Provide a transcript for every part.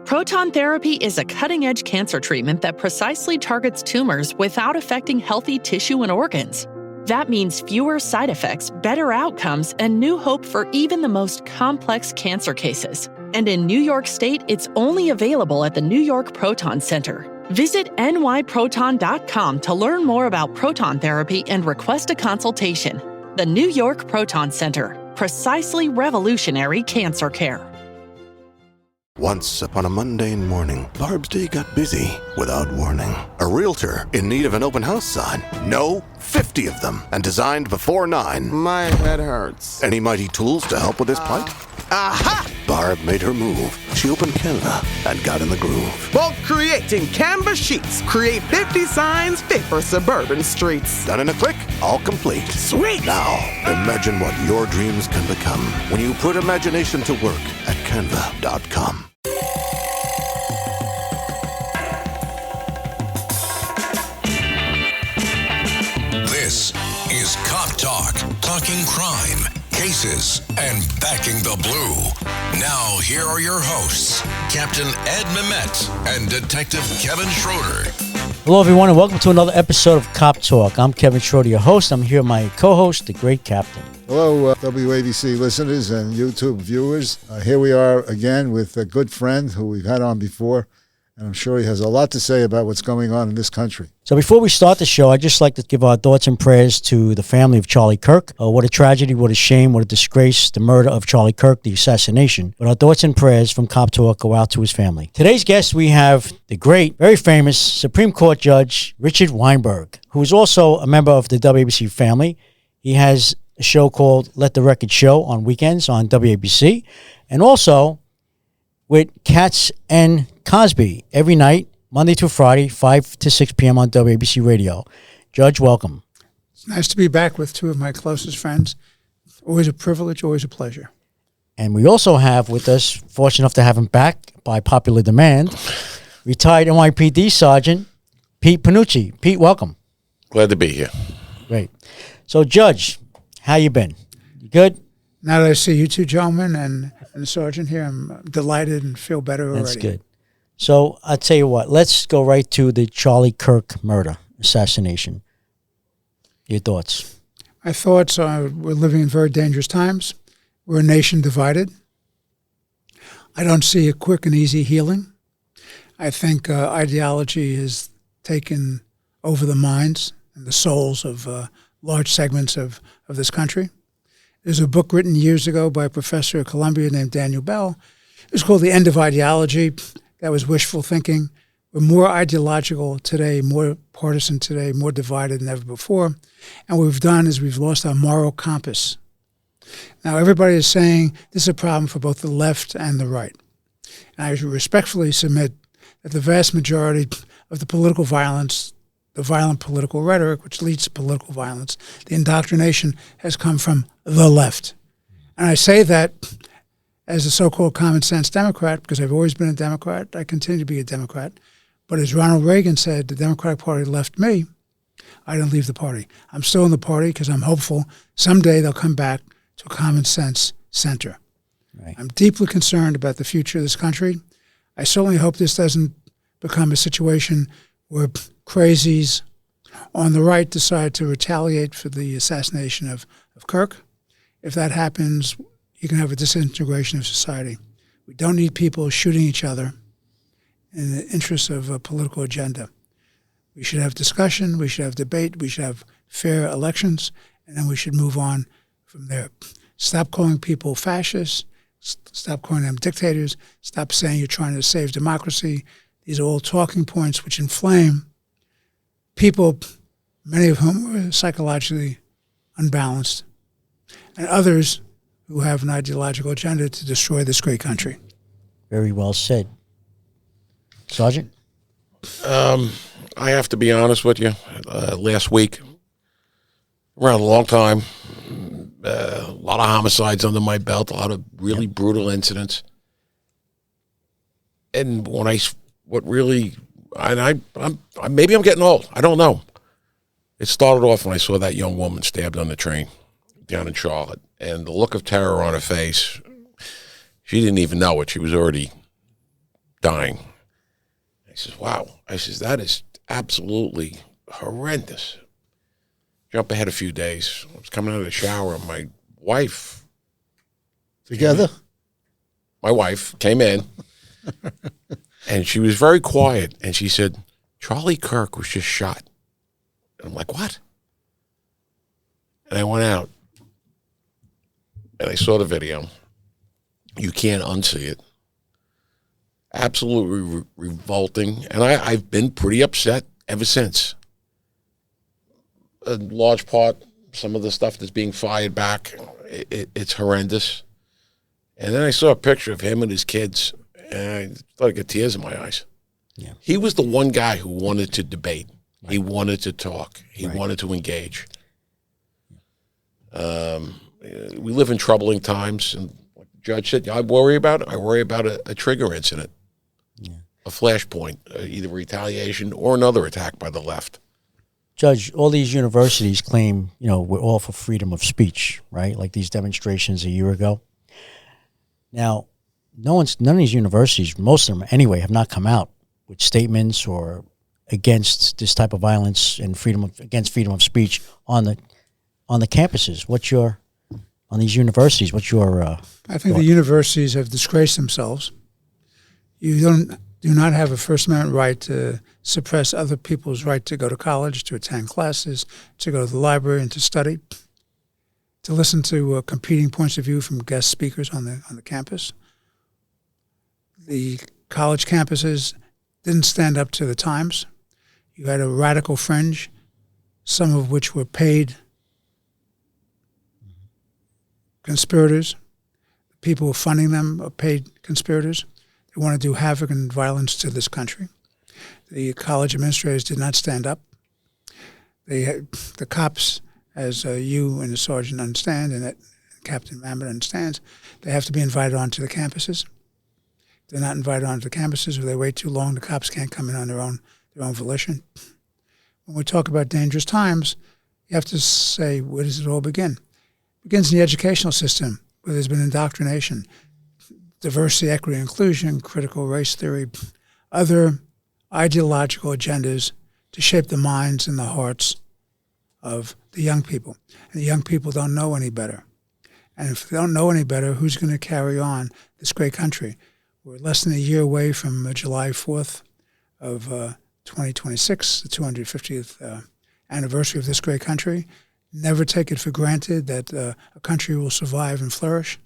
Proton therapy is a cutting-edge cancer treatment that precisely targets tumors without affecting healthy tissue and organs. That means fewer side effects, better outcomes, and new hope for even the most complex cancer cases. And in New York State, it's only available at the New York Proton Center. Visit nyproton.com to learn more about proton therapy and request a consultation. The New York Proton Center. Precisely revolutionary cancer care. Once upon a mundane morning, Barb's day got busy without warning. A realtor in need of an open house sign. No, 50 of them, and designed before 9. My head hurts. Any mighty tools to help with this plight? Aha! Barb made her move. She opened Canva and got in the groove. Bulk creating Canva sheets. Create 50 signs fit for suburban streets. Done in a click, all complete. Sweet! Now, imagine what your dreams can become when you put imagination to work at canva.com. This is Cop Talk, talking crime, cases, and backing the blue. Now, here are your hosts, Captain Ed Mehmet and Detective Kevin Schroeder. Hello, everyone, and welcome to another episode of Cop Talk. I'm Kevin Schroeder, your host. I'm here with my co-host, the great Captain. Hello, WABC listeners and YouTube viewers. Here we are again with a good friend who we've had on before, and I'm sure he has a lot to say about what's going on in this country. So before we start the show, I'd just like to give our thoughts and prayers to the family of Charlie Kirk. What a tragedy, what a shame, what a disgrace, the murder of Charlie Kirk, the assassination. But our thoughts and prayers from Cop Talk go out to his family. Today's guest, we have the great, very famous Supreme Court Judge Richard Weinberg, who is also a member of the WABC family. He has a show called Let the Record Show on weekends on WABC, and also with Katz and Cosby every night, Monday through Friday, 5 to 6 p.m. on WABC Radio. Judge, welcome. It's nice to be back with two of my closest friends. Always a privilege, always a pleasure. And we also have with us, fortunate enough to have him back by popular demand, retired NYPD Sergeant Pete Panucci. Pete, welcome. Glad to be here. Great. So, Judge, how you been? You good? Now that I see you two gentlemen and the sergeant here, I'm delighted and feel better already. That's good. So I'll tell you what, let's go right to the Charlie Kirk murder, assassination. Your thoughts? My thoughts are we're living in very dangerous times. We're a nation divided. I don't see a quick and easy healing. I think ideology has taken over the minds and the souls of large segments of this country. There's a book written years ago by a professor at Columbia named Daniel Bell. It was called The End of Ideology. That was wishful thinking. We're more ideological today, more partisan today, more divided than ever before. And what we've done is we've lost our moral compass. Now, everybody is saying this is a problem for both the left and the right. And I respectfully submit that the vast majority of the political violence, the violent political rhetoric, which leads to political violence, the indoctrination has come from the left. And I say that as a so-called common sense Democrat, because I've always been a Democrat, I continue to be a Democrat. But as Ronald Reagan said, the Democratic Party left me, I didn't leave the party. I'm still in the party because I'm hopeful someday they'll come back to a common sense center. Right. I'm deeply concerned about the future of this country. I certainly hope this doesn't become a situation where crazies on the right decide to retaliate for the assassination of Kirk. If that happens, you can have a disintegration of society. We don't need people shooting each other in the interest of a political agenda. We should have discussion, we should have debate, we should have fair elections, and then we should move on from there. Stop calling people fascists, stop calling them dictators, stop saying you're trying to save democracy. These are all talking points which inflame people, many of whom are psychologically unbalanced, and others who have an ideological agenda to destroy this great country. Very well said. Sergeant? I have to be honest with you. Last week, around a long time, a lot of homicides under my belt, a lot of really brutal incidents. And maybe I'm getting old. I don't know. It started off when I saw that young woman stabbed on the train down in Charlotte. And the look of terror on her face, she didn't even know it. She was already dying. I says, wow. I says, that is absolutely horrendous. Jump ahead a few days. I was coming out of the shower, and my wife... Together? My wife came in, and she was very quiet, and she said, Charlie Kirk was just shot. And I'm like, what? And I went out, and I saw the video. You can't unsee it. Absolutely revolting. And I've been pretty upset ever since. A large part, some of the stuff that's being fired back, it's horrendous. And then I saw a picture of him and his kids, and I started to get tears in my eyes. Yeah. He was the one guy who wanted to debate. Right. He wanted to talk. He wanted to engage. We live in troubling times, and like the judge said, I worry about a trigger incident, a flashpoint, either retaliation or another attack by the left. Judge, all these universities claim, we're all for freedom of speech, right? Like these demonstrations a year ago. Now, none of these universities, most of them anyway, have not come out with statements or against this type of violence and against freedom of speech on the campuses. On these universities? What's your? I think the universities have disgraced themselves. You do not have a First Amendment right to suppress other people's right to go to college, to attend classes, to go to the library and to study, to listen to competing points of view from guest speakers on the campus. The college campuses didn't stand up to the times. You had a radical fringe, some of which were paid conspirators. The people funding them are paid conspirators. They want to do havoc and violence to this country. The college administrators did not stand up. The cops, as you and the sergeant understand, and that Captain Mamet understands, they have to be invited onto the campuses. If they're not invited onto the campuses, or they wait too long, the cops can't come in on their own volition. When we talk about dangerous times, you have to say, where does it all begin? It begins in the educational system, where there's been indoctrination, diversity, equity, inclusion, critical race theory, other ideological agendas to shape the minds and the hearts of the young people. And the young people don't know any better. And if they don't know any better, who's going to carry on this great country? We're less than a year away from July 4th of 2026, the 250th anniversary of this great country. Never take it for granted that a country will survive and flourish.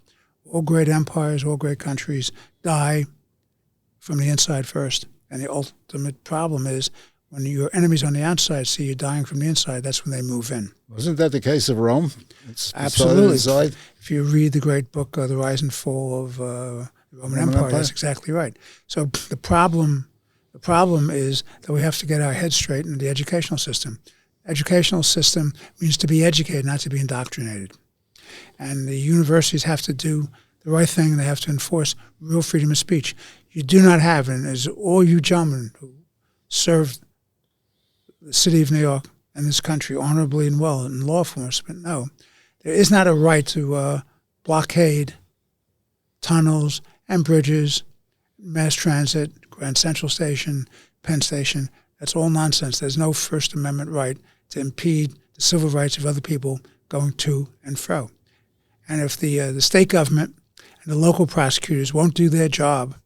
All great empires, all great countries die from the inside first. And the ultimate problem is when your enemies on the outside see you dying from the inside, that's when they move in. Wasn't that the case of Rome? Absolutely. If you read the great book, The Rise and Fall of the Roman Empire, that's exactly right. So the problem is that we have to get our heads straight in the educational system. Educational system means to be educated, not to be indoctrinated. And the universities have to do the right thing. They have to enforce real freedom of speech. You do not have, and as all you gentlemen who served the city of New York and this country honorably and well in law enforcement know, there is not a right to blockade tunnels and bridges, mass transit, Grand Central Station, Penn Station. That's all nonsense. There's no First Amendment right to impede the civil rights of other people going to and fro. And if the state government and the local prosecutors won't do their job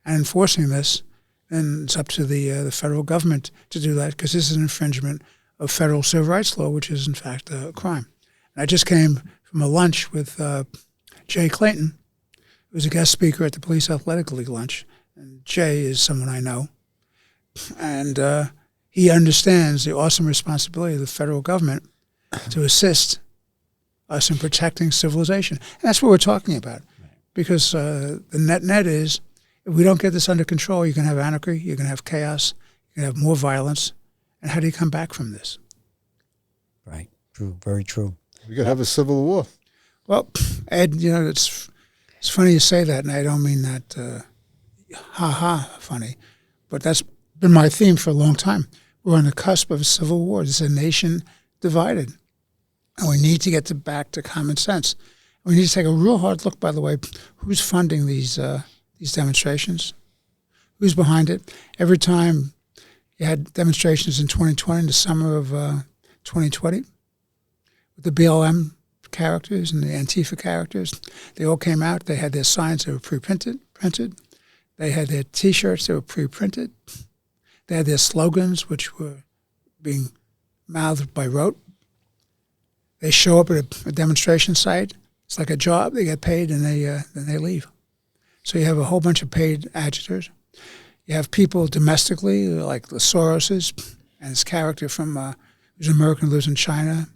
and enforcing this, then it's up to the federal government to do that, because this is an infringement of federal civil rights law, which is in fact a crime. And I just came from a lunch with Jay Clayton, who was a guest speaker at the Police Athletic League lunch. And Jay is someone I know. And he understands the awesome responsibility of the federal government to assist us in protecting civilization. And that's what we're talking about. Because the net is, if we don't get this under control, you're going to have anarchy, you're going to have chaos, you're going to have more violence. And how do you come back from this? Right. True. Very true. We could have a civil war. Well, Ed, it's funny you say that, and I don't mean that funny, but that's been my theme for a long time. We're on the cusp of a civil war. This is a nation divided, and we need to get back to common sense. We need to take a real hard look, by the way, who's funding these demonstrations. who's behind it. Every time you had demonstrations in 2020, in the summer of 2020, with the BLM characters and the Antifa characters, they all came out. They had their signs that were printed. They had their T-shirts that were pre-printed. They had their slogans, which were being mouthed by rote. They show up at a demonstration site. It's like a job. They get paid, and then they leave. So you have a whole bunch of paid agitators. You have people domestically, like the Soroses and his character from who's an American who lives in China.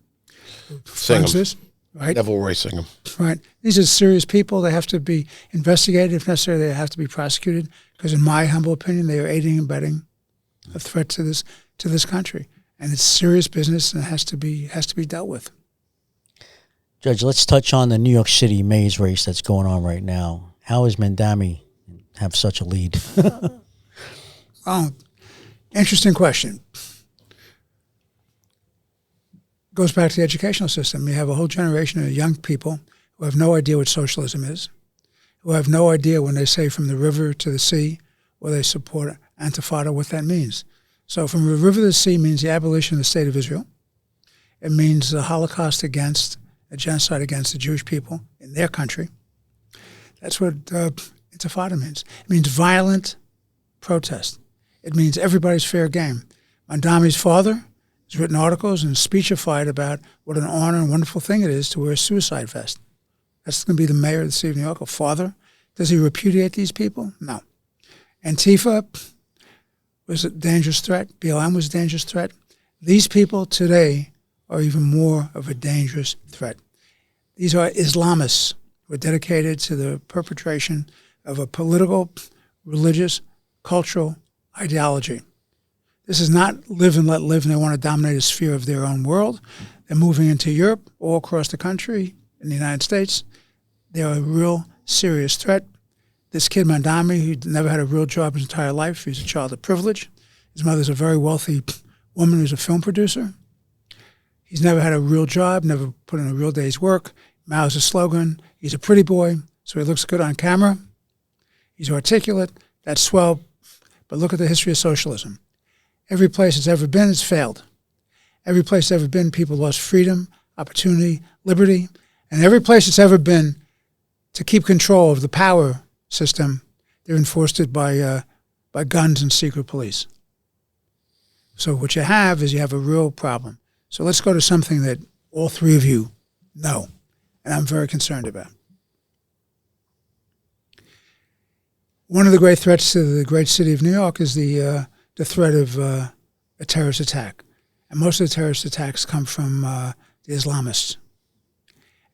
Singham. Right? Neville Roy Singham. Right. These are serious people. They have to be investigated. If necessary, they have to be prosecuted because, in my humble opinion, they are aiding and abetting a threat to this country. And it's serious business and it has to be dealt with. Judge, let's touch on the New York City maze race that's going on right now. How is Mandami have such a lead? Oh, interesting question. Goes back to the educational system. You have a whole generation of young people who have no idea what socialism is, who have no idea when they say from the river to the sea, or they support Antifa, what that means. So from the river to the sea means the abolition of the state of Israel. It means the Holocaust against, a genocide against the Jewish people in their country. That's what Intifada means. It means violent protest. It means everybody's fair game. Mandami's father has written articles and speechified about what an honor and wonderful thing it is to wear a suicide vest. That's going to be the mayor of the city of New York, a father. Does he repudiate these people? No. Antifa was a dangerous threat. BLM was a dangerous threat. These people today are even more of a dangerous threat. These are Islamists who are dedicated to the perpetration of a political, religious, cultural ideology. This is not live and let live, and they want to dominate a sphere of their own world. They're moving into Europe, all across the country, in the United States. They're a real serious threat. This kid, Mandami, who never had a real job his entire life, he's a child of privilege. His mother's a very wealthy woman who's a film producer. He's never had a real job, never put in a real day's work. Mao's a slogan. He's a pretty boy, so he looks good on camera. He's articulate. That's swell. But look at the history of socialism. Every place it's ever been, it's failed. Every place it's ever been, people lost freedom, opportunity, liberty. And every place it's ever been, to keep control of the power system, they're enforced it by guns and secret police. So what you have is you have a real problem. So let's go to something that all three of you know, and I'm very concerned about. One of the great threats to the great city of New York is the threat of a terrorist attack. And most of the terrorist attacks come from the Islamists.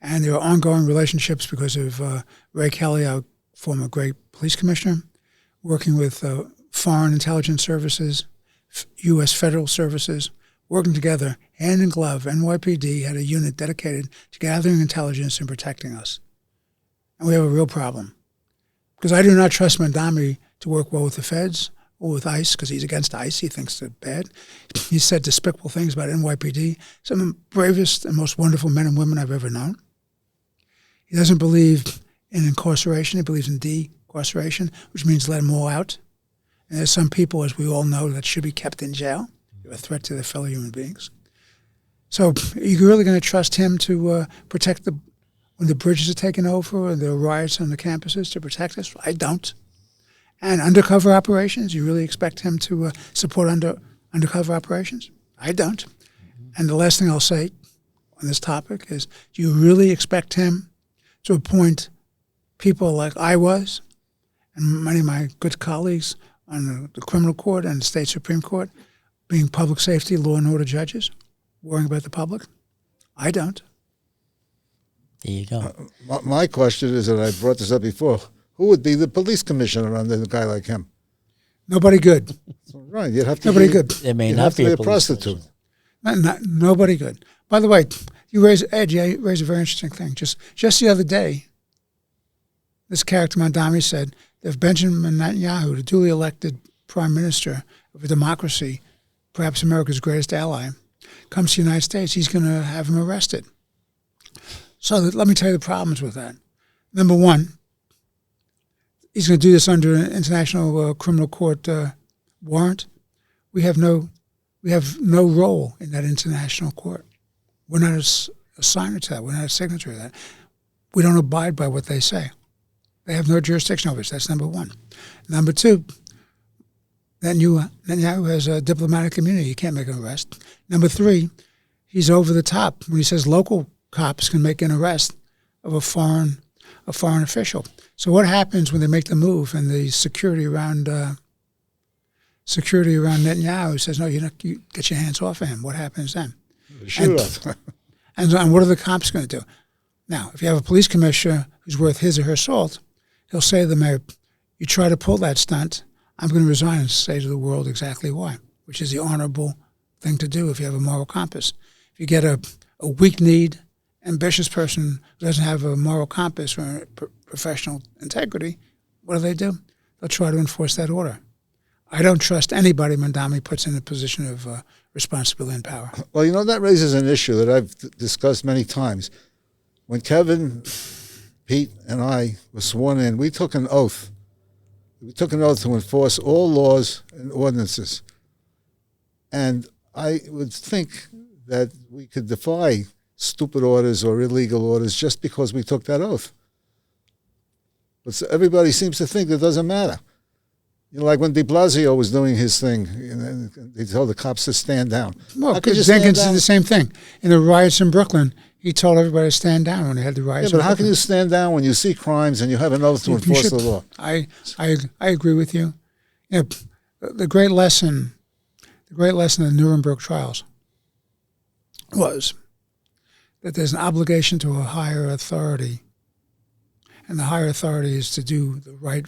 And there are ongoing relationships because of Ray Kelly, our former great police commissioner, working with foreign intelligence services, U.S. federal services, working together, hand in glove. NYPD had a unit dedicated to gathering intelligence and protecting us. And we have a real problem. Because I do not trust Mandami to work well with the feds or with ICE, because he's against ICE. He thinks they're bad. He said despicable things about NYPD, some of the bravest and most wonderful men and women I've ever known. He doesn't believe in incarceration. He believes in decarceration, which means let them all out. And there's some people, as we all know, that should be kept in jail. They're a threat to their fellow human beings. So are you really going to trust him to protect when the bridges are taken over or there are riots on the campuses to protect us? I don't. And undercover operations, you really expect him to support undercover operations? I don't. And the last thing I'll say on this topic is, do you really expect him to appoint people like I was and many of my good colleagues on the criminal court and the state Supreme Court, being public safety, law and order judges, worrying about the public? I don't. There you go. My question is, and I brought this up before, who would be the police commissioner under a guy like him? Nobody good. Right, you'd have to Nobody be, good. There may you'd not have be to a be a prostitute. Nobody good. By the way, you raise a very interesting thing. Just the other day, this character Mandami said that if Benjamin Netanyahu, the duly elected prime minister of a democracy, perhaps America's greatest ally, comes to the United States, he's going to have him arrested. So let me tell you the problems with that. Number one, he's going to do this under an international criminal court warrant. We have no role in that international court. We're not a signer to that. We're not a signatory to that. We don't abide by what they say. They have no jurisdiction over us. That's number one. Number two, Netanyahu has a diplomatic immunity. You can't make an arrest. Number three, he's over the top when he says local cops can make an arrest of a foreign official. So what happens when they make the move and the security around Netanyahu says, no, you get your hands off of him? What happens then? And what are the cops going to do? Now, if you have a police commissioner who's worth his or her salt, he'll say to the mayor, you try to pull that stunt, I'm going to resign and say to the world exactly why, which is the honorable thing to do if you have a moral compass. If you get a weak-kneed, ambitious person who doesn't have a moral compass or professional integrity, what do? They'll try to enforce that order. I don't trust anybody Mandami puts in a position of responsibility and power. Well, that raises an issue that I've discussed many times. When Kevin, Pete, and I were sworn in, we took an oath. We took an oath to enforce all laws and ordinances. And I would think that we could defy stupid orders or illegal orders just because we took that oath. But everybody seems to think it doesn't matter. Like when de Blasio was doing his thing, they told the cops to stand down. Well, because Jenkins did the same thing. In the riots in Brooklyn, he told everybody to stand down when they had the riots. Yeah, but how can you stand down when you see crimes and you have an oath to enforce the law? I agree with you. The great lesson of the Nuremberg trials was that there's an obligation to a higher authority, and the higher authority is to do the right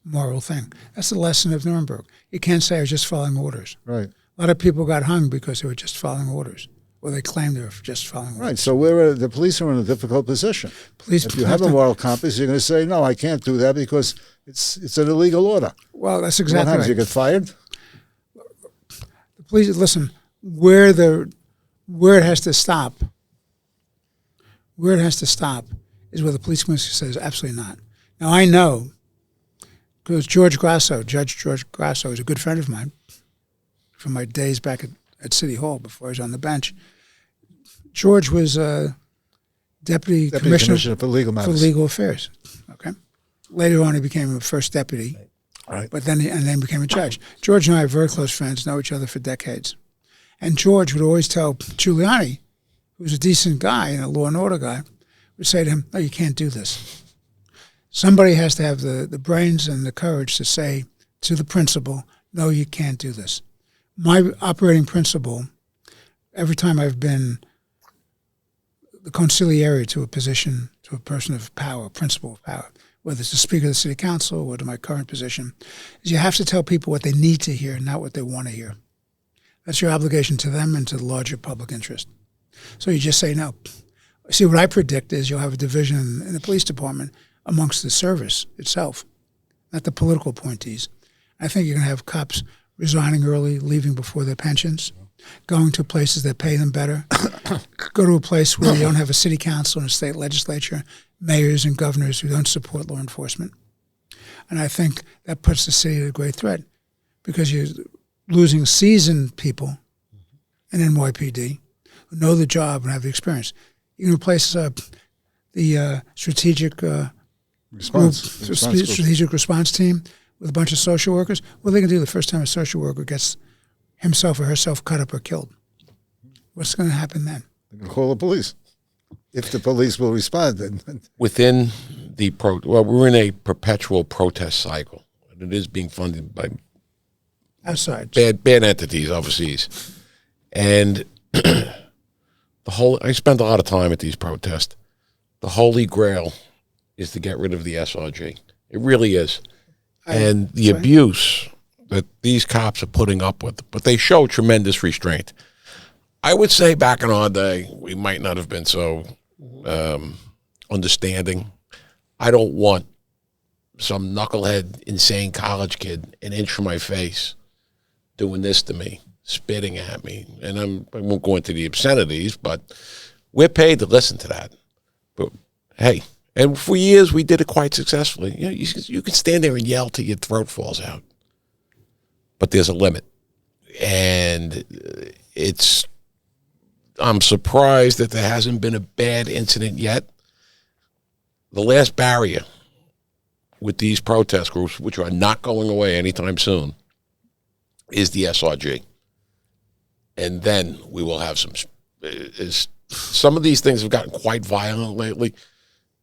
moral thing. That's the lesson of Nuremberg. You can't say I was just following orders. Right. A lot of people got hung because they were just following orders. Or they claimed they were just following orders. Right, so the police are in a difficult position. If you have a moral compass, you're going to say, no, I can't do that because it's an illegal order. Well, that's exactly right. You get fired? The police, listen, where it has to stop, is where the police commissioner says, absolutely not. Now, I know, because Judge George Grasso is a good friend of mine from my days back at City Hall before I was on the bench. George was deputy commissioner for legal matters. For legal affairs. Okay. Later on, he became a first deputy. Right. But then became a judge. George and I are very close friends, know each other for decades. And George would always tell Giuliani, who was a decent guy and a law and order guy, would say to him, no, you can't do this. Somebody has to have the brains and the courage to say to the principal, no, you can't do this. My operating principle, every time I've been the consigliere to a position, to a person of power, principle of power, whether it's the Speaker of the City Council or to my current position, is you have to tell people what they need to hear, not what they want to hear. That's your obligation to them and to the larger public interest. So you just say no. See, what I predict is you'll have a division in the police department amongst the service itself, not the political appointees. I think you're going to have cops resigning early, leaving before their pensions, going to places that pay them better, go to a place where you don't have a city council and a state legislature, mayors and governors who don't support law enforcement. And I think that puts the city at a great threat because you're losing seasoned people in NYPD who know the job and have the experience. You can replace the strategic response team with a bunch of social workers. What are they going to do the first time a social worker gets himself or herself cut up or killed? What's going to happen then? They're going to call the police. If the police will respond, then. Within the we're in a perpetual protest cycle. And it is being funded by outside bad entities overseas. And I spend a lot of time at these protests. The holy grail is to get rid of the SRG. It really is. And the abuse that these cops are putting up with, but they show tremendous restraint. I would say back in our day, we might not have been so understanding. I don't want some knucklehead, insane college kid an inch from my face doing this to me, spitting at me. And I won't go into the obscenities, but we're paid to listen to that. But hey, And for years, we did it quite successfully. You know, you can stand there and yell till your throat falls out. But there's a limit. And I'm surprised that there hasn't been a bad incident yet. The last barrier with these protest groups, which are not going away anytime soon, is the SRG. And then we will have some of these things have gotten quite violent lately.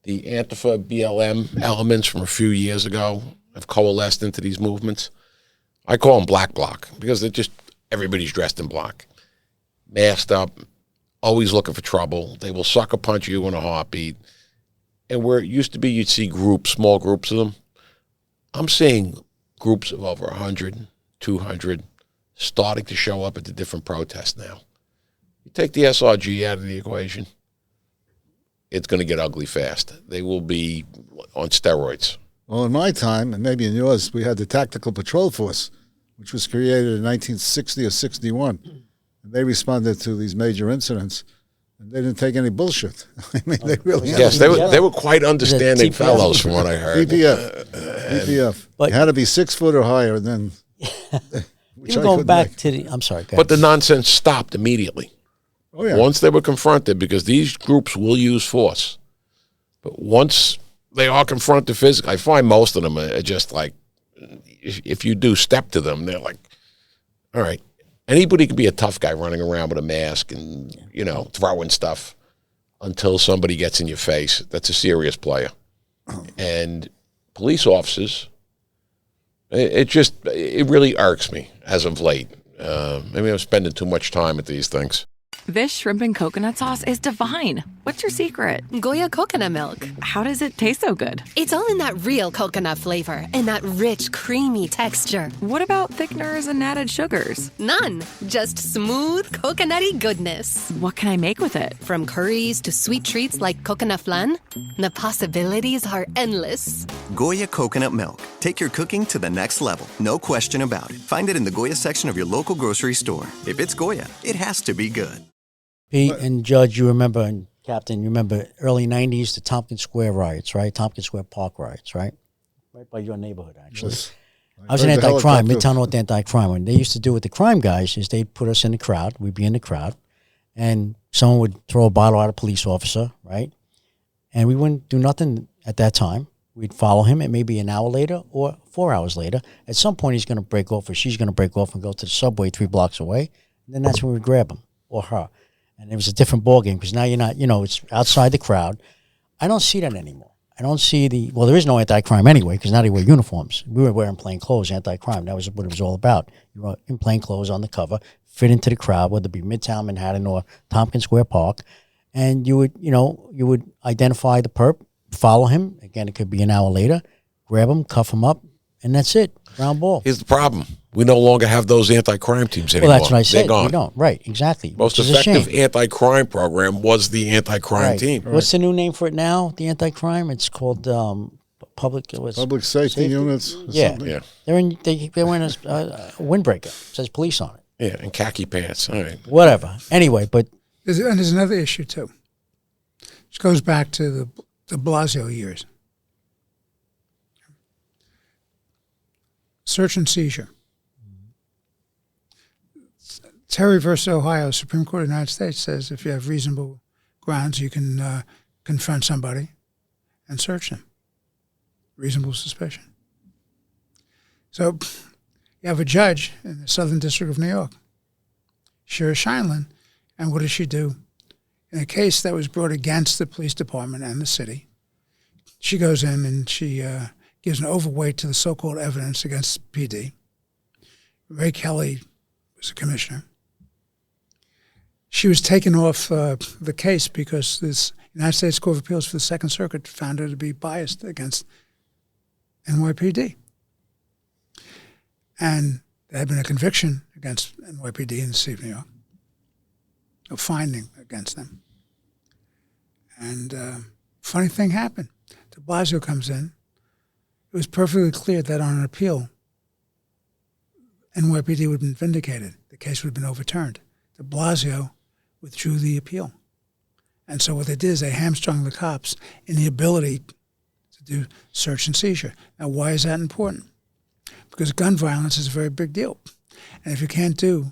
The Antifa BLM elements from a few years ago have coalesced into these movements. I call them black bloc because everybody's dressed in black, masked up, always looking for trouble. They will sucker punch you in a heartbeat. And where it used to be you'd see small groups of them, I'm seeing groups of over 100, 200 starting to show up at the different protests now. You take the SRG out of the equation, it's going to get ugly fast. They will be on steroids. Well, in my time, and maybe in yours, we had the Tactical Patrol Force, which was created in 1960 or 61. And they responded to these major incidents, and they didn't take any bullshit. I mean, they really... Yes, they were quite understanding fellows, from what I heard. PPF. You had to be 6 foot or higher, and then... Even going back to the... I'm sorry, go ahead. But the nonsense stopped immediately. Oh, yeah. Once they were confronted, because these groups will use force. But once they are confronted physically, I find most of them are just like, if you do step to them, they're like, all right. Anybody can be a tough guy running around with a mask and, throwing stuff until somebody gets in your face. That's a serious player. And police officers, it really irks me as of late. Maybe I'm spending too much time at these things. This shrimp and coconut sauce is divine. What's your secret? Goya coconut milk. How does it taste so good? It's all in that real coconut flavor and that rich, creamy texture. What about thickeners and added sugars? None. Just smooth, coconutty goodness. What can I make with it? From curries to sweet treats like coconut flan, the possibilities are endless. Goya coconut milk. Take your cooking to the next level. No question about it. Find it in the Goya section of your local grocery store. If it's Goya, it has to be good. Pete and Judge, you remember, and Captain, you remember early 90s, the Tompkins Square riots, right? Tompkins Square Park riots, right? Right by your neighborhood, actually. Yes. I was in anti-crime, Midtown North anti-crime. What they used to do with the crime guys is they'd put us in the crowd. We'd be in the crowd. And someone would throw a bottle at a police officer, right? And we wouldn't do nothing at that time. We'd follow him. It may be an hour later or 4 hours later. At some point, he's going to break off or she's going to break off and go to the subway 3 blocks away. And then that's when we'd grab him or her. And it was a different ballgame because now you're not, it's outside the crowd. I don't see that anymore. I don't see there is no anti-crime anyway because now they wear uniforms. We were wearing plain clothes, anti-crime. That was what it was all about. You were in plain clothes on the cover, fit into the crowd, whether it be Midtown Manhattan or Tompkins Square Park. And you would identify the perp, follow him. Again, it could be an hour later, grab him, cuff him up, and that's it. Round ball. Here's the problem. We no longer have those anti-crime teams anymore. Well, that's what I said. They're gone. We don't. Right, exactly. Most effective anti-crime program was the anti-crime team. Right. What's the new name for it now, the anti-crime? It's called Public Safety Units. Yeah. Something. Yeah. They're wearing a windbreaker. It says police on it. Yeah, and khaki pants. All right. Whatever. Anyway, but... There's another issue, too. Which goes back to the Blasio years. Search and seizure. Terry versus Ohio, Supreme Court of the United States says if you have reasonable grounds, you can confront somebody and search them. Reasonable suspicion. So you have a judge in the Southern District of New York, Shira Scheindlin, and what does she do? In a case that was brought against the police department and the city, she goes in and she gives an overweight to the so-called evidence against PD. Ray Kelly was the commissioner. She was taken off the case because this United States Court of Appeals for the Second Circuit found her to be biased against NYPD. And there had been a conviction against NYPD in the city of New York, a finding against them. And funny thing happened. De Blasio comes in. It was perfectly clear that on an appeal, NYPD would have been vindicated. The case would have been overturned. De Blasio withdrew the appeal. And so what they did is they hamstrung the cops in the ability to do search and seizure. Now, why is that important? Because gun violence is a very big deal. And if you can't do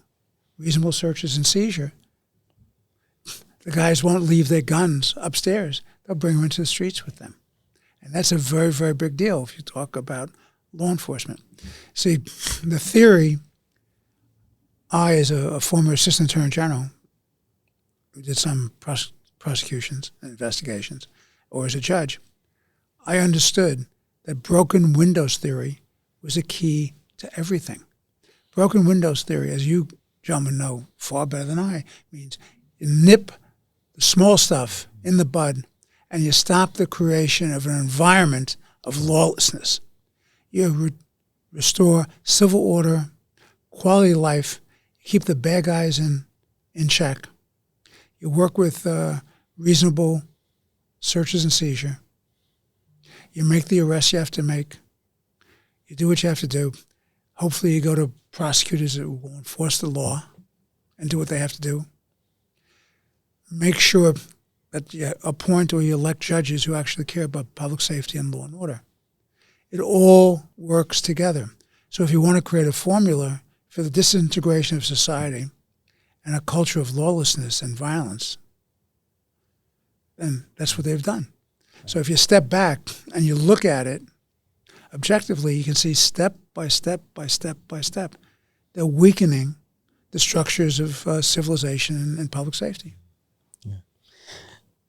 reasonable searches and seizure, the guys won't leave their guns upstairs. They'll bring them into the streets with them. And that's a very, very big deal if you talk about law enforcement. See, the theory, I, as a former assistant attorney general, who did some prosecutions and investigations, or as a judge, I understood that broken windows theory was a key to everything. Broken windows theory, as you gentlemen know far better than I, means you nip the small stuff in the bud and you stop the creation of an environment of lawlessness. You restore civil order, quality of life, you keep the bad guys in check. You work with reasonable searches and seizure. You make the arrests you have to make. You do what you have to do. Hopefully you go to prosecutors that will enforce the law and do what they have to do. Make sure that you appoint or you elect judges who actually care about public safety and law and order. It all works together. So if you want to create a formula for the disintegration of society and a culture of lawlessness and violence, then that's what they've done. So if you step back and you look at it objectively, you can see step by step by step by step, they're weakening the structures of civilization and public safety. Yeah.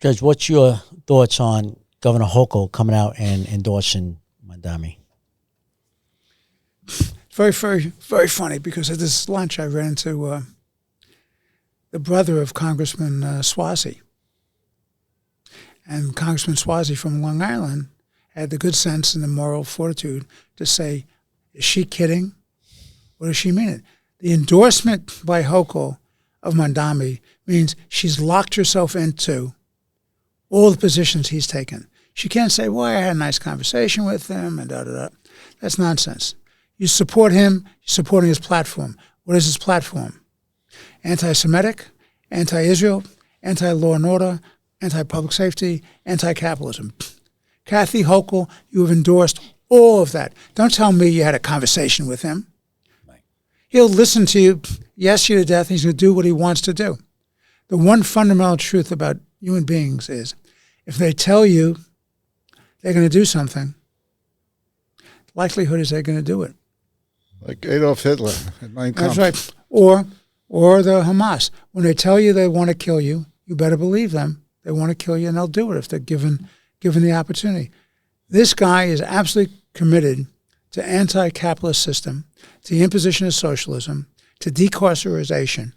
Judge, what's your thoughts on Governor Hochul coming out and endorsing Mandami? It's very, very, very funny because at this lunch I ran into the brother of Congressman Swazi. And Congressman Swazi from Long Island had the good sense and the moral fortitude to say, is she kidding? Or does she mean it? The endorsement by Hochul of Mandami means she's locked herself into all the positions he's taken. She can't say, well, I had a nice conversation with him and da-da-da. That's nonsense. You support him, you're supporting his platform. What is his platform? Anti-Semitic, anti-Israel, anti-law and order, anti-public safety, anti-capitalism. Kathy Hochul, you have endorsed all of that. Don't tell me you had a conversation with him. Right. He'll listen to you, yes you to death, and he's going to do what he wants to do. The one fundamental truth about human beings is if they tell you they're going to do something, the likelihood is they're going to do it. Like Adolf Hitler at Mein Kampf. That's right. Or the Hamas. When they tell you they want to kill you, you better believe them. They want to kill you, and they'll do it if they're given the opportunity. This guy is absolutely committed to anti-capitalist system, to the imposition of socialism, to decarcerization,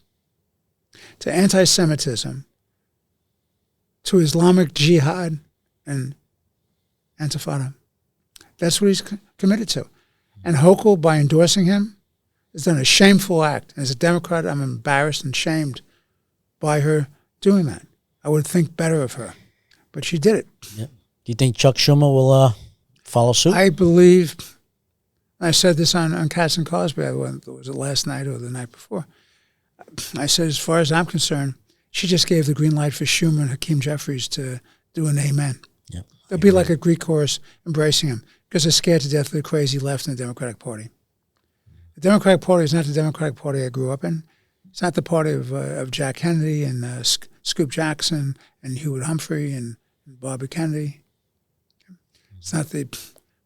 to anti-Semitism, to Islamic jihad and Antifa. That's what he's committed to. And Hochul, by endorsing him, has done a shameful act. As a Democrat, I'm embarrassed and shamed by her doing that. I would think better of her. But she did it. Yep. Do you think Chuck Schumer will follow suit? I believe, I said this on Katz and Cosby, was it last night or the night before? I said, as far as I'm concerned, she just gave the green light for Schumer and Hakeem Jeffries to do an amen. Yep. They'll be like a Greek chorus embracing him because they're scared to death of the crazy left in the Democratic Party. The Democratic Party is not the Democratic Party I grew up in. It's not the party of Jack Kennedy and Scoop Jackson and Hewitt Humphrey and Bobby Kennedy. It's not the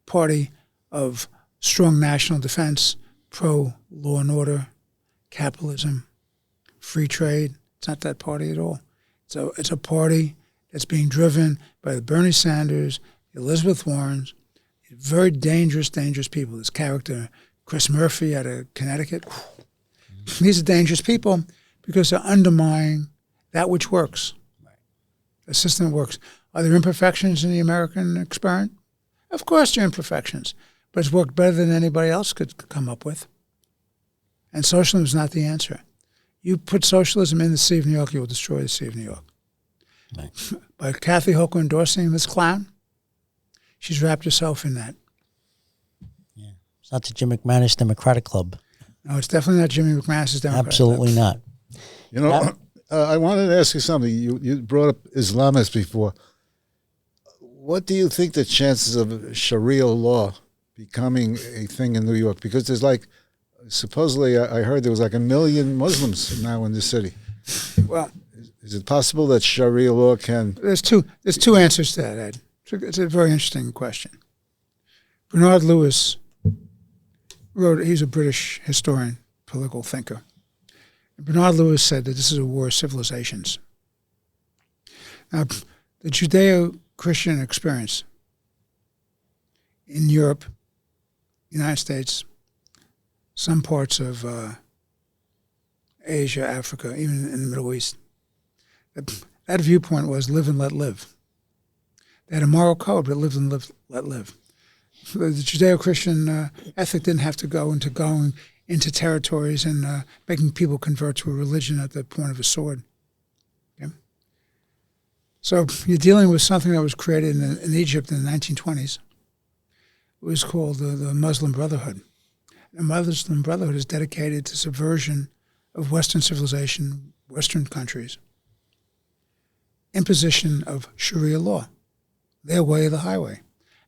party of strong national defense, pro-law and order, capitalism, free trade. It's not that party at all. So it's a party that's being driven by the Bernie Sanders, the Elizabeth Warrens, very dangerous, dangerous people. This character, Chris Murphy out of Connecticut. These are dangerous people because they're undermining that which works. The system works. Are there imperfections in the American experiment? Of course there are imperfections, but it's worked better than anybody else could come up with. And socialism is not the answer. You put socialism in the city of New York, you will destroy the city of New York. Right. By Kathy Hochul endorsing this clown, she's wrapped herself in that. Yeah, it's not the Jim McManus Democratic Club. No, it's definitely not Jimmy McManus's Democratic Absolutely Club. not. You know, I wanted to ask you something. You brought up Islamists before. What do you think the chances of Sharia law becoming a thing in New York? Because there's like, supposedly, I heard there was like 1 million Muslims now in the city. Well, is it possible that Sharia law can? There's two answers to that, Ed. It's a very interesting question. Bernard Lewis wrote. He's a British historian, political thinker. And Bernard Lewis said that this is a war of civilizations. Now, the Judeo-Christian experience in Europe, United States, some parts of Asia, Africa, even in the Middle East, that viewpoint was live and let live. They had a moral code, but live and let live. The Judeo-Christian ethic didn't have to go into going into territories and making people convert to a religion at the point of a sword. Okay? So you're dealing with something that was created in Egypt in the 1920s. It was called the Muslim Brotherhood. The Muslim Brotherhood is dedicated to subversion of Western civilization, Western countries, imposition of Sharia law, their way of the highway.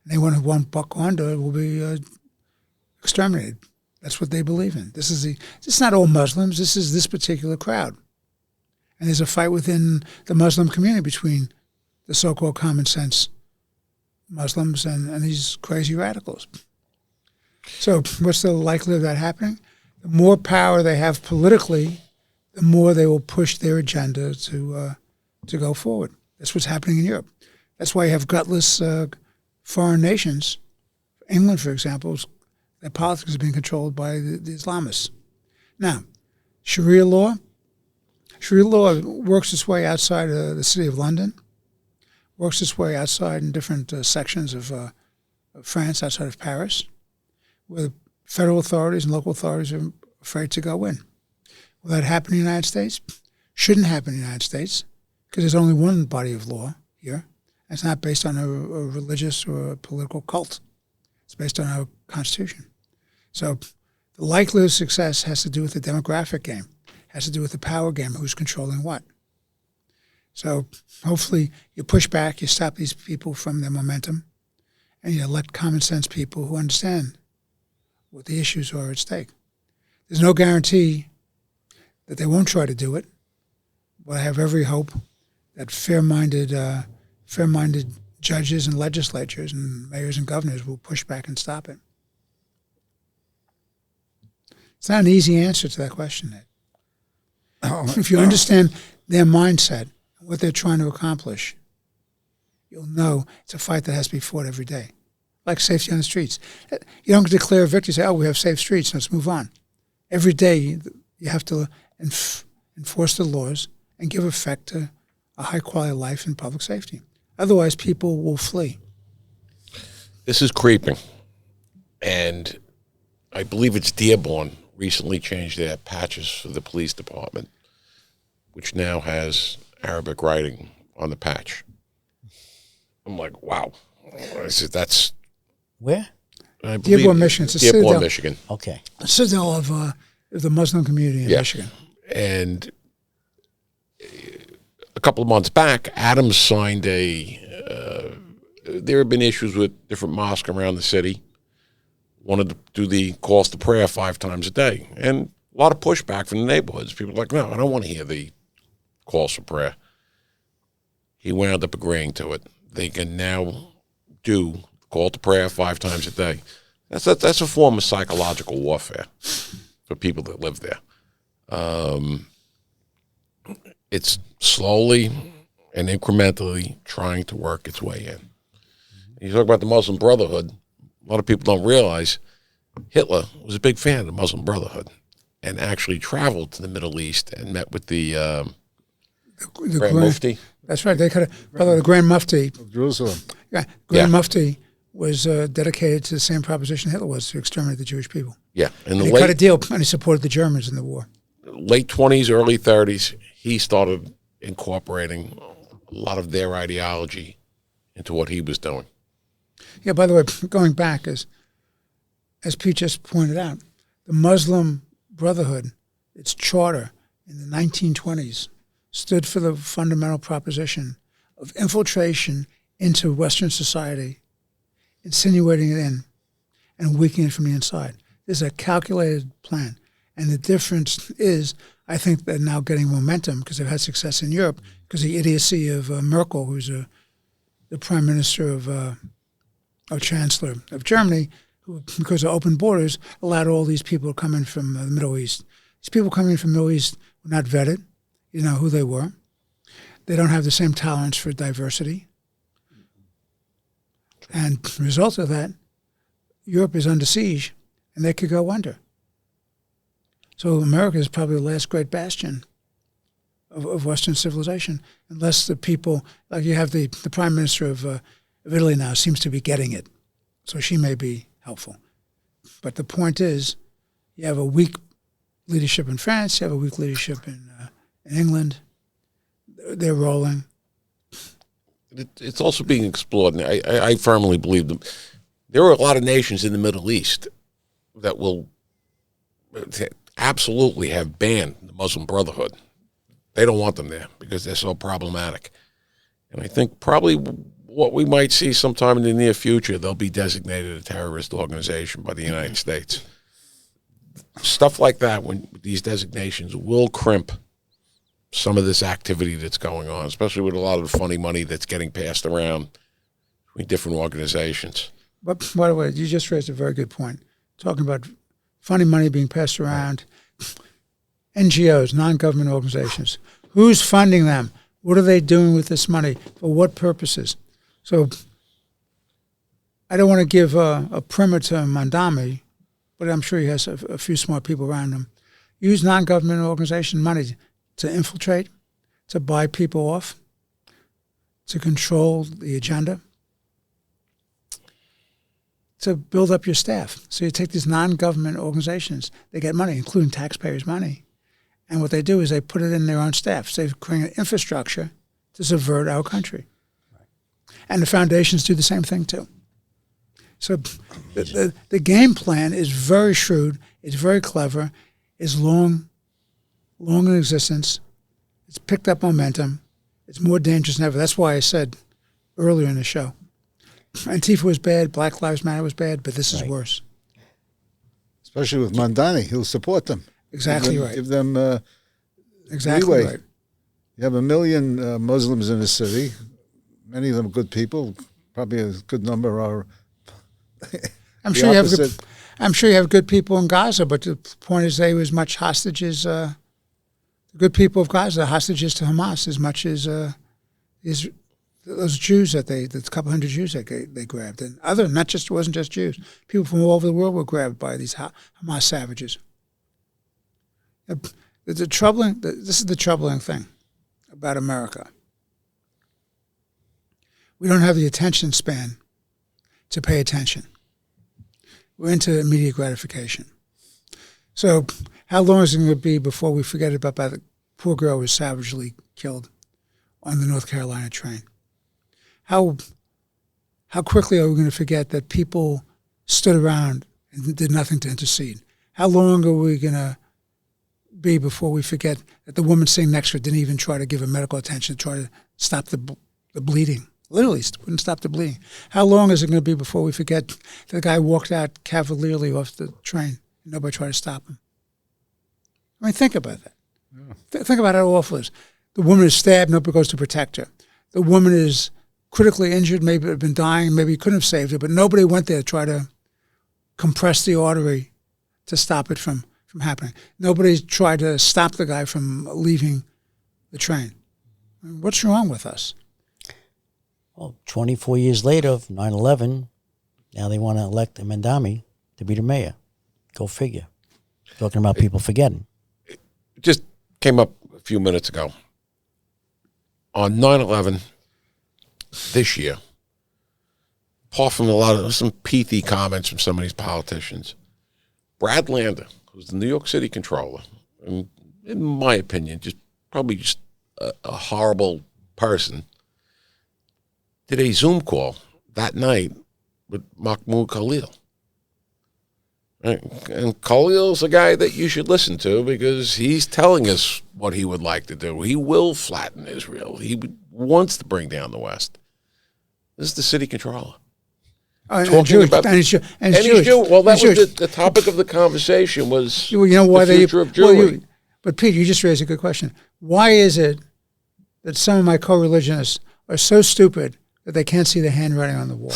And anyone who won't buck under will be exterminated. That's what they believe in. This is not all Muslims. This is this particular crowd. And there's a fight within the Muslim community between the so-called common sense Muslims and these crazy radicals. So what's the likelihood of that happening? The more power they have politically, the more they will push their agenda to go forward. That's what's happening in Europe. That's why you have gutless foreign nations. England, for example, their politics is being controlled by the Islamists. Now, Sharia law works its way outside the city of London, works its way outside in different sections of France, outside of Paris, where the federal authorities and local authorities are afraid to go in. Will that happen in the United States? Shouldn't happen in the United States, because there's only one body of law here. It's not based on a religious or a political cult. It's based on our Constitution. So the likelihood of success has to do with the demographic game, has to do with the power game, who's controlling what. So hopefully you push back, you stop these people from their momentum, and you let common sense people who understand what the issues are at stake. There's no guarantee that they won't try to do it, but I have every hope that fair-minded judges and legislatures and mayors and governors will push back and stop it. It's not an easy answer to that question, Ed. If you understand their mindset and what they're trying to accomplish, you'll know it's a fight that has to be fought every day. Like safety on the streets. You don't declare a victory, say, oh, we have safe streets, let's move on. Every day you have to enforce the laws and give effect to a high quality of life and public safety. Otherwise, people will flee. This is creeping. And I believe it's Dearborn recently changed their patches for the police department, which now has Arabic writing on the patch. I'm like, wow. I said, that's... Where? Dearborn, Michigan. It's a Dearborn, citadel. Michigan. Okay. A citadel of the Muslim community in Michigan. And a couple of months back, Adams signed there have been issues with different mosques around the city. Wanted to do the calls to prayer 5 times a day. And a lot of pushback from the neighborhoods. People are like, no, I don't want to hear the calls for prayer. He wound up agreeing to it. They can now do call to prayer 5 times a day. That's a form of psychological warfare for people that live there. It's slowly and incrementally trying to work its way in. You talk about the Muslim Brotherhood. A lot of people don't realize Hitler was a big fan of the Muslim Brotherhood and actually traveled to the Middle East and met with the Grand Mufti. That's right. By the way, the Grand Mufti of Jerusalem. Yeah, Grand Mufti was dedicated to the same proposition Hitler was, to exterminate the Jewish people. Yeah, and he cut a deal, and he supported the Germans in the war. Late 20s, early 30s, he started incorporating a lot of their ideology into what he was doing. Yeah, by the way, going back, as Pete just pointed out, the Muslim Brotherhood, its charter in the 1920s, stood for the fundamental proposition of infiltration into Western society, insinuating it in, and weakening it from the inside. This is a calculated plan. And the difference is, I think they're now getting momentum because they've had success in Europe because the idiocy of Merkel, who's the prime minister or chancellor of Germany, who, because of open borders, allowed all these people to come in from the Middle East. These people coming in from the Middle East were not vetted. You know who they were. They don't have the same tolerance for diversity. And the result of that, Europe is under siege, and they could go under. So America is probably the last great bastion of Western civilization, unless the people, like you have the prime minister of Italy now, seems to be getting it. So she may be helpful. But the point is, you have a weak leadership in France, you have a weak leadership in England. They're rolling. It's also being explored, and I firmly believe them. There are a lot of nations in the Middle East that will absolutely have banned the Muslim Brotherhood. They don't want them there because they're so problematic. And I think probably what we might see sometime in the near future, they'll be designated a terrorist organization by the United States. Stuff like that, when these designations will crimp some of this activity that's going on, especially with a lot of the funny money that's getting passed around between different organizations. But by the way, you just raised a very good point. Talking about funny money being passed around, NGOs, non-government organizations. Who's funding them? What are they doing with this money? For what purposes? So I don't want to give a primer to Mandami, but I'm sure he has a few smart people around him. Use non-government organization money to infiltrate, to buy people off, to control the agenda, to build up your staff. So you take these non-government organizations, they get money, including taxpayers' money, and what they do is they put it in their own staff. So they create an infrastructure to subvert our country. Right. And the foundations do the same thing too. So the game plan is very shrewd, it's very clever, it's long in existence, it's picked up momentum, it's more dangerous than ever. That's why I said earlier in the show, Antifa was bad, Black Lives Matter was bad, but this is worse. Especially with Mandani, he'll support them. Exactly right. Give them exactly leeway. Right. You have 1 million Muslims in the city, many of them good people, probably a good number are I'm sure you have good people in Gaza, but the point is they were as much hostages, the good people of Gaza, hostages to Hamas as much as those Jews the couple hundred Jews that they grabbed. And it wasn't just Jews. People from all over the world were grabbed by these Hamas savages. This is the troubling thing about America. We don't have the attention span to pay attention. We're into immediate gratification. So how long is it going to be before we forget about the poor girl who was savagely killed on the North Carolina train? How quickly are we going to forget that people stood around and did nothing to intercede? How long are we going to be before we forget that the woman sitting next to her didn't even try to give her medical attention, try to stop the bleeding? Literally wouldn't stop the bleeding. How long is it going to be before we forget that the guy walked out cavalierly off the train and nobody tried to stop him? I mean, think about that. Yeah. Think about how awful it is. The woman is stabbed, nobody goes to protect her. The woman is critically injured, maybe had been dying, maybe he couldn't have saved her, but nobody went there to try to compress the artery to stop it from happening. Nobody tried to stop the guy from leaving the train. I mean, what's wrong with us? Well, 24 years later of 9/11, now they want to elect Mandami to be the mayor. Go figure. Talking about people forgetting. It just came up a few minutes ago. On 9/11 this year, apart from some pithy comments from some of these politicians, Brad Lander, who's the New York City controller, and in my opinion, probably just a horrible person, did a Zoom call that night with Mahmoud Khalil. And Khalil's a guy that you should listen to because he's telling us what he would like to do. He will flatten Israel. He wants to bring down the West. This is the city controller. And Jewish. Well, that was the topic of the conversation was why the future of Jewry. But Pete, you just raised a good question. Why is it that some of my co-religionists are so stupid that they can't see the handwriting on the wall?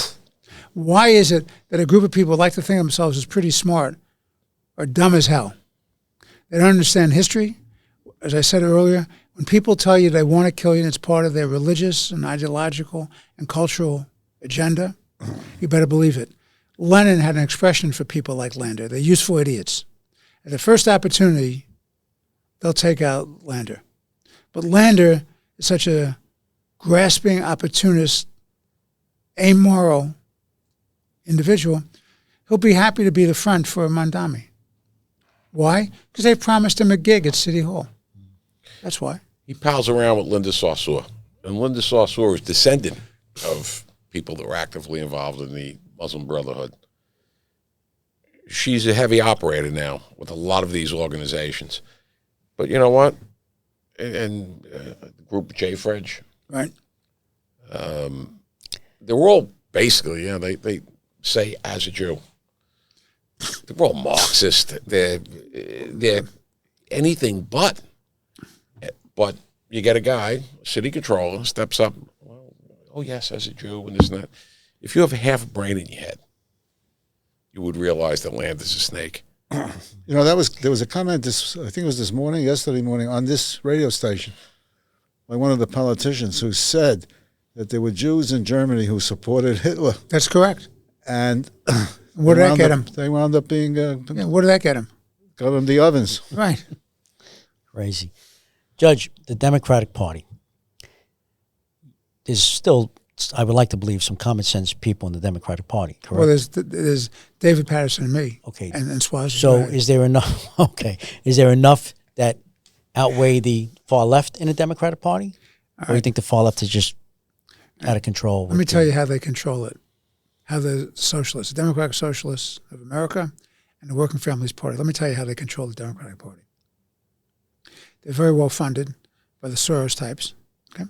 Why is it that a group of people like to think of themselves as pretty smart are dumb as hell? They don't understand history. As I said earlier, when people tell you they want to kill you and it's part of their religious and ideological and cultural agenda, you better believe it. Lenin had an expression for people like Lander. They're useful idiots. At the first opportunity, they'll take out Lander. But Lander is such a grasping, opportunist, amoral individual, he'll be happy to be the front for Mandami. Why? Because they promised him a gig at City Hall. That's why. He pals around with Linda Sarsour. And Linda Sarsour is descendant of people that were actively involved in the Muslim Brotherhood. She's a heavy operator now with a lot of these organizations. But you know what? And the group J-Fredge. Right. They were all basically, they say as a Jew. They're all Marxist. They're anything but. But you get a guy, city controller, steps up. Well, oh yes, as a Jew, and this and that. If you have half a brain in your head, you would realize that land is a snake. There was a comment I think it was yesterday morning, on this radio station by one of the politicians who said that there were Jews in Germany who supported Hitler. That's correct. And what did that get him? They wound up being... what did that get him? Got him the ovens. Right. Crazy. Judge, the Democratic Party. There's still, I would like to believe, some common sense people in the Democratic Party, correct? Well, there's David Patterson and me. Okay. And Swazi. So is there enough, is there enough that outweigh the far left in the Democratic Party? Or do you think the far left is just out of control? Let me tell you how they control it. How the socialists, the Democratic Socialists of America and the Working Families Party, let me tell you how they control the Democratic Party. They're very well funded by the Soros types, okay?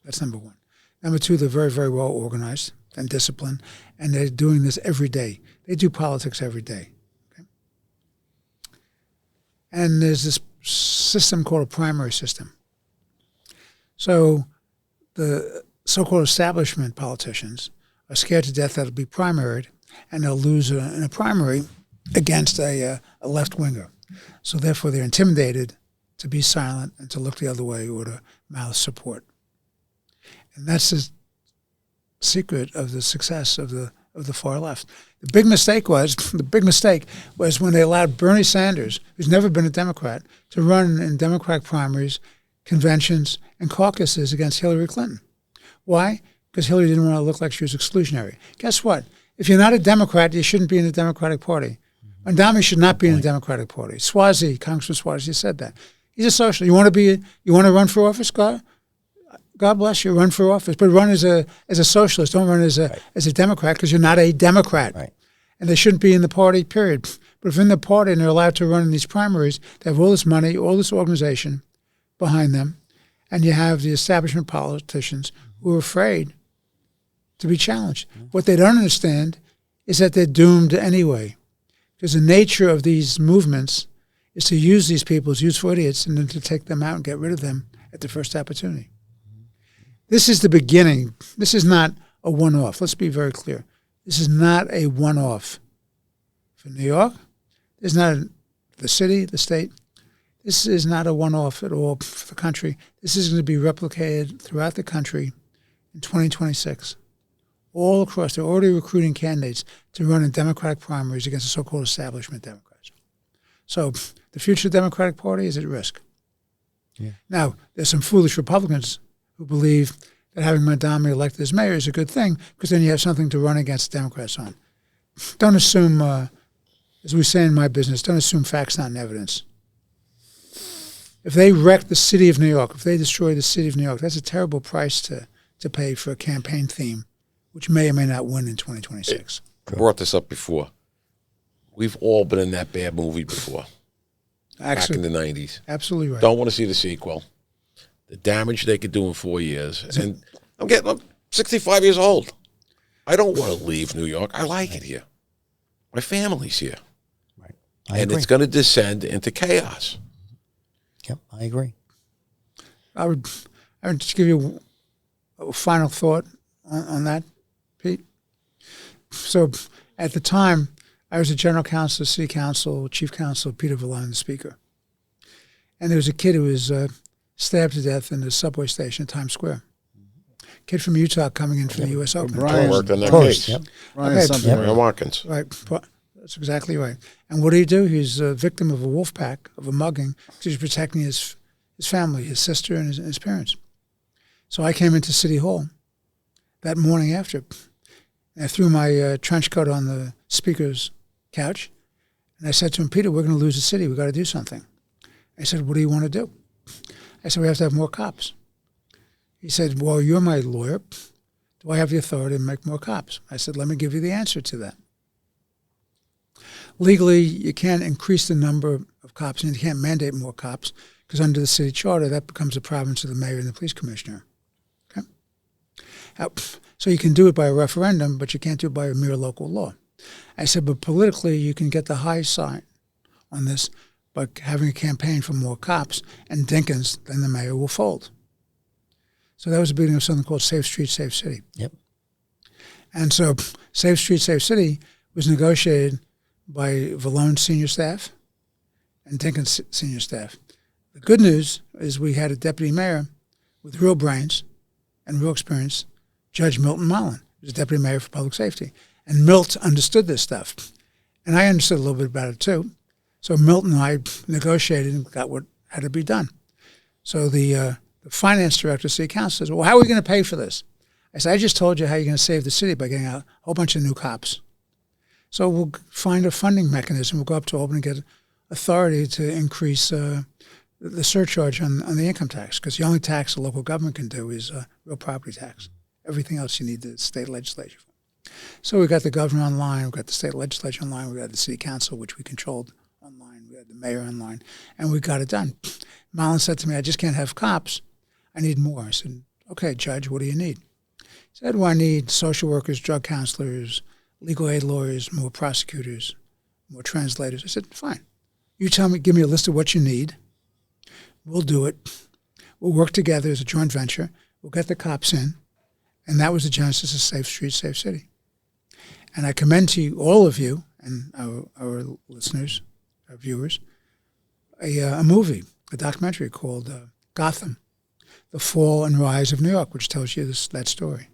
That's number one. Number two, they're very, very well organized and disciplined, and they're doing this every day. They do politics every day, okay? And there's this system called a primary system. So the so-called establishment politicians are scared to death that it'll be primaried, and they'll lose in a primary against a left-winger. So therefore, they're intimidated to be silent and to look the other way or to mouth support. And that's the secret of the success of the far left. The big mistake was when they allowed Bernie Sanders, who's never been a Democrat, to run in Democratic primaries, conventions, and caucuses against Hillary Clinton. Why? Because Hillary didn't want to look like she was exclusionary. Guess what? If you're not a Democrat, you shouldn't be in the Democratic Party. Mandami should not be in the Democratic Party. Swazi, Congressman Swazi said that. He's a socialist. You want to run for office? God bless you. Run for office, but run as a socialist. Don't run as a Democrat, because you're not a Democrat. Right. And they shouldn't be in the party. Period. But if in the party and they're allowed to run in these primaries, they have all this money, all this organization behind them, and you have the establishment politicians who are afraid to be challenged. What they don't understand is that they're doomed anyway, because the nature of these movements is to use these people as useful idiots and then to take them out and get rid of them at the first opportunity. This is the beginning. This is not a one-off. Let's be very clear. This is not a one-off. For New York, there's not the city, the state. This is not a one-off at all for the country. This is going to be replicated throughout the country in 2026. All across, they're already recruiting candidates to run in Democratic primaries against the so-called establishment Democrats. So the future of the Democratic Party is at risk. Yeah. Now, there's some foolish Republicans who believe that having Mandami elected as mayor is a good thing, because then you have something to run against Democrats on. Don't assume, as we say in my business, don't assume facts, not evidence. If they wreck the city of New York, if they destroy the city of New York, that's a terrible price to pay for a campaign theme, which may or may not win in 2026. I brought this up before. we've all been in that bad movie before. Actually, back in the 90s. Absolutely right. Don't want to see the sequel. The damage they could do in 4 years. And I'm 65 years old. I don't want to leave New York. I like it here. My family's here. Right. And it's going to descend into chaos. Yep, I agree. I would just give you a final thought on that, Pete. So at the time, I was the general counsel, city council, chief counsel, Peter Vallone, the speaker. And there was a kid who was stabbed to death in the subway station in Times Square. Kid from Utah coming in for the U.S. Open. Brian worked on that case. Yep. Brian Watkins. Right. That's exactly right. And what did he do? He was a victim of a wolf pack, of a mugging, because he was protecting his family, his sister and his parents. So I came into City Hall that morning after, and I threw my trench coat on the speaker's couch, and I said to him, Peter, we're going to lose the city. We've got to do something. I said, what do you want to do? I said, we have to have more cops. He said, well, you're my lawyer. Do I have the authority to make more cops? I said, let me give you the answer to that. Legally, you can't increase the number of cops, and you can't mandate more cops, because under the city charter, that becomes the province of the mayor and the police commissioner. Okay? So you can do it by a referendum, but you can't do it by a mere local law. I said, but politically, you can get the high side on this by having a campaign for more cops, and Dinkins, then the mayor, will fold. So that was the beginning of something called Safe Streets, Safe City. Yep. And so Safe Streets, Safe City was negotiated by Vallone's senior staff and Dinkins' senior staff. The good news is we had a deputy mayor with real brains and real experience, Judge Milton Mullen, who was deputy mayor for public safety. And Milt understood this stuff. And I understood a little bit about it too. So Milton and I negotiated and got what had to be done. So the finance director of city council says, well, how are we going to pay for this? I said, I just told you how you're going to save the city by getting a whole bunch of new cops. So we'll find a funding mechanism. We'll go up to Albany and get authority to increase the surcharge on the income tax, because the only tax the local government can do is real property tax. Everything else you need the state legislature for. So we got the governor online, we got the state legislature online, we got the city council, which we controlled online, we had the mayor online, and we got it done. Mullen said to me, I just can't have cops. I need more. I said, okay, Judge, what do you need? He said, well, I need social workers, drug counselors, legal aid lawyers, more prosecutors, more translators. I said, fine. You tell me, give me a list of what you need. We'll do it. We'll work together as a joint venture. We'll get the cops in. And that was the genesis of Safe Streets, Safe City. And I commend to you, all of you, and our listeners, our viewers, a movie, a documentary called Gotham, The Fall and Rise of New York, which tells you that story.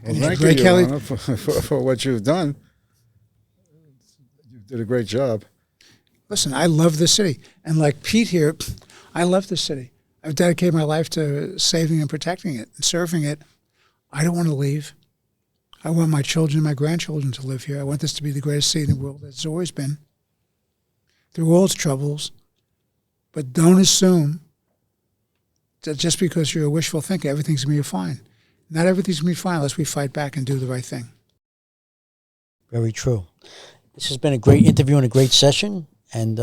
Well, thank you, Your Honor, for what you've done. You did a great job. Listen, I love the city. And like Pete here, I love the city. I've dedicated my life to saving and protecting it and serving it. I don't want to leave. I want my children and my grandchildren to live here. I want this to be the greatest city in the world, as it's always been, through all its troubles. But don't assume that just because you're a wishful thinker, everything's going to be fine. Not everything's going to be fine unless we fight back and do the right thing. Very true. This has been a great interview and a great session. And,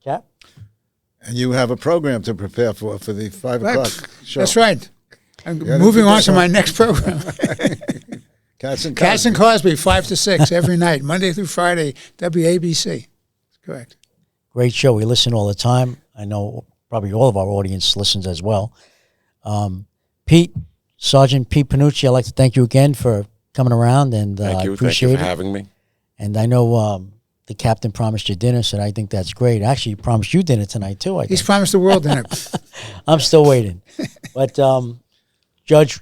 Cap? And you have a program to prepare for the 5 o'clock show. That's right. I'm moving on to my next program. Cats and Cosby, 5 to 6 every night, Monday through Friday, WABC. Correct. Great show. We listen all the time. I know probably all of our audience listens as well. Pete, Sergeant Pete Panucci, I'd like to thank you again for coming around, and thank you. Appreciate Thank you for having me. And I know the captain promised you dinner, so I think that's great. Actually, he promised you dinner tonight, too, I think. He's promised the world dinner. I'm still waiting. But Judge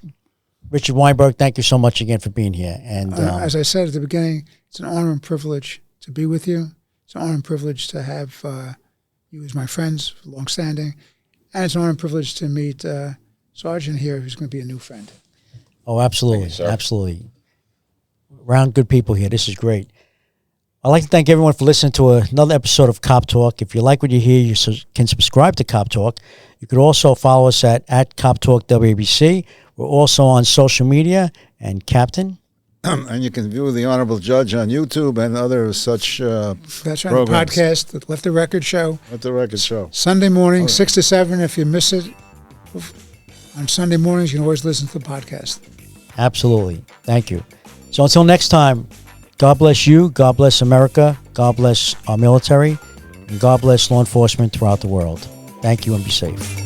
Richard Weinberg, thank you so much again for being here. And as I said at the beginning, it's an honor and privilege to be with you. It's an honor and privilege to have you as my friends, longstanding. And it's an honor and privilege to meet Sergeant here, who's going to be a new friend. Oh, absolutely. Thank you, absolutely. Around good people here. This is great. I'd like to thank everyone for listening to another episode of Cop Talk. If you like what you hear, you can subscribe to Cop Talk. You could also follow us at Cop Talk WABC. We're also on social media. And Captain? And you can view the Honorable Judge on YouTube and other such That's right. programs. Podcast, the Left the Record Show. At the Record Show. Sunday morning, 6 to 7. If you miss it on Sunday mornings, you can always listen to the podcast. Absolutely. Thank you. So until next time, God bless you, God bless America, God bless our military, and God bless law enforcement throughout the world. Thank you and be safe.